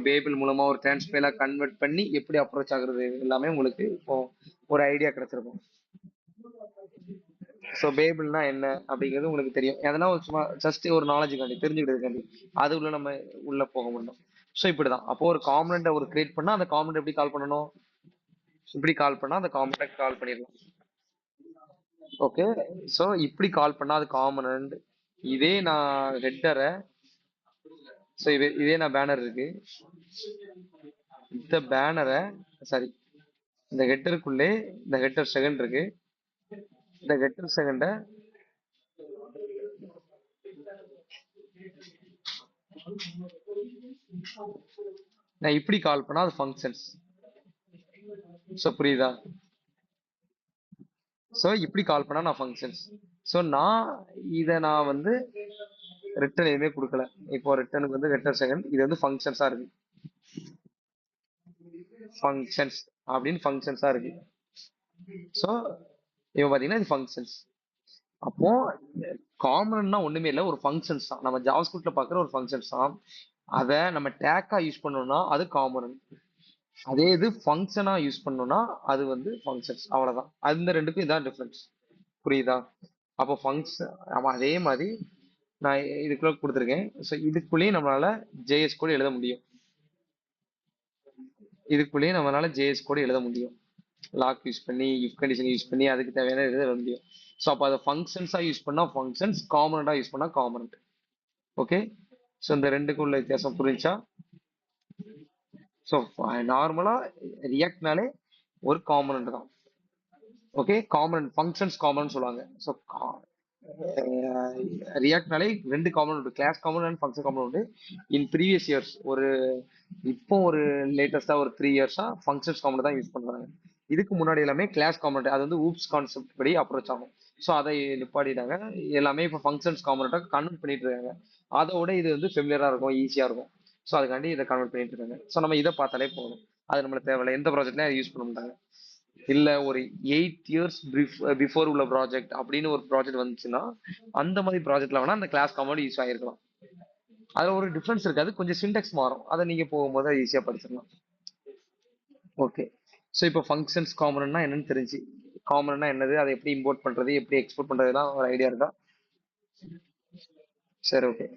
பேபிள் மூலமா ஒரு டிரான்ஸ்பேலா கன்வெர்ட் பண்ணி எப்படி அப்ரோச் ஆகுறது எல்லாமே உங்களுக்கு இப்போ ஒரு ஐடியா கிடைச்சிருக்கும். ஸோ பேபிள்னா என்ன அப்படிங்கிறது உங்களுக்கு தெரியும். எதனா ஒரு சும்மா ஜஸ்ட் ஒரு நாலேஜுக்காண்டி தெரிஞ்சுக்கிறதுக்காண்டி அது உள்ள நம்ம உள்ள போக முடியும். ஸோ இப்படிதான். அப்போ ஒரு காம்பனண்ட்டை ஒரு கிரியேட் பண்ணா அந்த காம்பனண்ட் எப்படி கால் பண்ணணும்? இப்படி கால் பண்ணா அந்த காம்பனண்ட் கால் பண்ணிடலாம். ஓகே. ஸோ இப்படி கால் பண்ணா அது காம்பனண்ட். இதே நான் ஹெட்டரை, ஸோ இதே நான் பேனர் இருக்கு. இந்த பேனரை, சாரி, இந்த ஹெட்டருக்குள்ளே இந்த ஹெட்டர் செகண்ட் இருக்கு. இந்த ஹெட்டர் செகண்ட நான் இப்படி கால் பண்ணா அது ஃபங்க்ஷன்ஸ். ஸோ புரியுதா? ஸோ இப்படி கால் பண்ணா நான் ஃபங்க்ஷன்ஸ். ஸோ நான் வந்து ரிட்டர்ன் எதுவுமே கொடுக்கல. இப்போ ரிட்டர்னுக்கு வந்து ரிட்டர்ன் செகண்ட் இது வந்து ஃபங்க்ஷன்ஸா இருக்கு. ஃபங்க்ஷன்ஸ் அப்படின்னு ஃபங்க்ஷன்ஸா இருக்கு. ஸோ இப்போ பாத்தீங்கன்னா இது ஃபங்க்ஷன்ஸ். அப்போ காமன்னா ஒண்ணுமே இல்லை, ஒரு ஃபங்க்ஷன்ஸ் தான். நம்ம ஜாவாஸ்கிரிப்ட்ல பார்க்குற ஒரு ஃபங்க்ஷன்ஸ் தான். அதை நம்ம டேக்கா யூஸ் பண்ணோம்னா அது காமன். அதே இது ஃபங்க்ஷனா யூஸ் பண்ணோம்னா அது வந்து ஃபங்க்ஷன்ஸ். அவ்வளவுதான். அந்த ரெண்டுக்கும் இதான் டிஃபரன்ஸ். புரியுதா? அப்போ ஃபங்க்ஷன், ஆமா, அதே மாதிரி நான் இதுக்குள்ள கொடுத்துருக்கேன். ஸோ இதுக்குள்ளேயே நம்மளால ஜேஎஸ் கூட எழுத முடியும். இதுக்குள்ளேயே நம்மளால ஜேஎஸ் கூட எழுத முடியும். லாக் யூஸ் பண்ணி இஃப் கண்டிஷன் யூஸ் பண்ணி அதுக்கு தேவையான இது எழுத முடியும். ஸோ அப்போ அதை ஃபங்க்ஷன்ஸா யூஸ் பண்ணா ஃபங்க்ஷன்ஸ், காமனண்டா யூஸ் பண்ணா காமனண்ட். ஓகே. ஸோ இந்த ரெண்டுக்கும் உள்ள வித்தியாசம் புரிஞ்சா? ஸோ நார்மலா ரியாக்ட்னாலே ஒரு காமனண்ட் தான். ஓகே. காமன் ஃபங்க்ஷன்ஸ் காமன் சொல்லுவாங்க. ஸோ ரியாக்ட்னாலே ரெண்டு காமன் உண்டு, class common and function common உண்டு. இன் ப்ரீவியஸ் இயர்ஸ் இப்போ ஒரு லேட்டஸ்டா ஒரு 3 இயர்ஸா ஃபங்க்ஷன்ஸ் காமன் தான் யூஸ் பண்றாங்க. இதுக்கு முன்னாடி எல்லாமே கிளாஸ் காமன், அது வந்து ஊப்ஸ் கான்செப்ட் படி அப்ரோச் ஆகும். ஸோ அதை நிப்பாட்டிட்டாங்க. எல்லாமே இப்போ ஃபங்க்ஷன்ஸ் காமனட்டா கன்வெர்ட் பண்ணிட்டு இருக்காங்க. அதோட இது வந்து ஃபெமிலியரா இருக்கும், ஈஸியா இருக்கும். ஸோ அதுக்காண்டி இதை கன்வெர்ட் பண்ணிட்டு இருக்காங்க. ஸோ நம்ம இதை பார்த்தாலே போதும். அது நம்மளுக்கு தேவையில்லை, எந்த ப்ராஜெக்ட்லயும் யூஸ் பண்ண மாட்டாங்க. இல்ல ஒரு 8 இயர்ஸ் பிஃபோர் உள்ள ப்ராஜெக்ட் அப்படின்னு ஒரு ப்ராஜெக்ட் வந்துச்சுன்னா அந்த மாதிரி ப்ராஜெக்ட்ல வேணா அந்த கிளாஸ் காமன் யூஸ் ஆகிருக்கலாம். அதுல ஒரு டிஃபரன்ஸ் இருக்காது, கொஞ்சம் சின்டெக்ஸ் மாறும். அதை நீங்க போகும்போது ஈஸியா படிச்சிடலாம். ஓகே. ஸோ இப்போ ஃபங்க்ஷன்ஸ் காமன்னா என்னன்னு தெரிஞ்சு, காமன்னா என்னது, அதை எப்படி இம்போர்ட் பண்றது, எப்படி எக்ஸ்போர்ட் பண்றதுலாம் ஒரு ஐடியா இருக்கா? சரி, ஓகே.